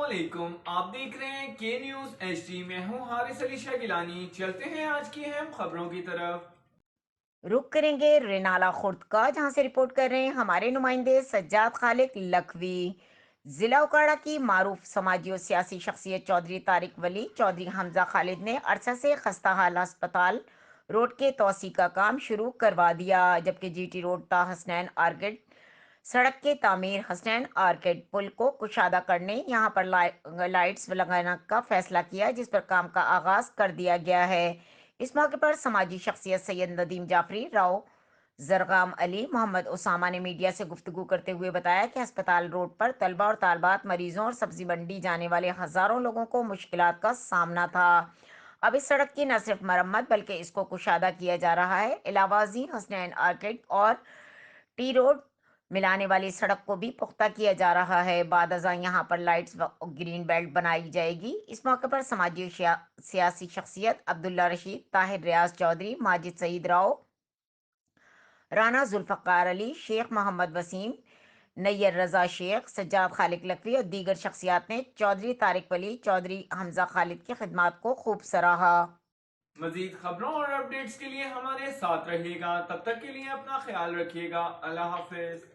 علیکم، آپ دیکھ رہے ہیں کے نیوز ایچ ڈی۔ میں ہوں حارث علی شاہ گیلانی۔ چلتے ہیں آج کی اہم خبروں کی طرف۔ رخ کریں گے رینالہ خرد کا، جہاں سے رپورٹ کر رہے ہیں ہمارے نمائندے سجاد خالق لکھوی۔ ضلع اوکاڑہ کی معروف سماجی و سیاسی شخصیت چودھری طارق ولی چودھری حمزہ خالد نے عرصہ سے خستہ حال ہسپتال روڈ کے توسیع کا کام شروع کروا دیا، جبکہ جی ٹی روڈ تا حسنین آرکیڈ سڑک کے تعمیر حسنین آرکیڈ پل کو کشادہ کرنے یہاں پر لائٹس لگانا کا فیصلہ کیا، جس پر کام کا آغاز کر دیا گیا ہے۔ اس موقع پر سماجی شخصیت سید ندیم جعفری، راؤ زرغام علی، محمد اسامہ نے میڈیا سے گفتگو کرتے ہوئے بتایا کہ ہسپتال روڈ پر طلبہ اور طالبات، مریضوں اور سبزی منڈی جانے والے ہزاروں لوگوں کو مشکلات کا سامنا تھا۔ اب اس سڑک کی نہ صرف مرمت بلکہ اس کو کشادہ کیا جا رہا ہے۔ علاوہ ازیں حسنین آرکیڈ اور ٹی روڈ ملانے والی سڑک کو بھی پختہ کیا جا رہا ہے۔ بعد ازاں یہاں پر لائٹس و گرین بیلٹ بنائی جائے گی۔ اس موقع پر سماجی و سیاسی شخصیت عبداللہ رشید، طاہر ریاض چودھری، ماجد سعید راؤ، رانا ذوالفقار علی، شیخ محمد وسیم، نیر رضا شیخ، سجاد خالق لکھوی اور دیگر شخصیات نے چودھری طارق ولی چودھری حمزہ خالد کی خدمات کو خوب سراہا۔ مزید خبروں اور اپڈیٹس کے لیے ہمارے ساتھ رہیے گا۔ تب تک کے لیے اپنا خیال رکھیے گا۔ اللہ حافظ۔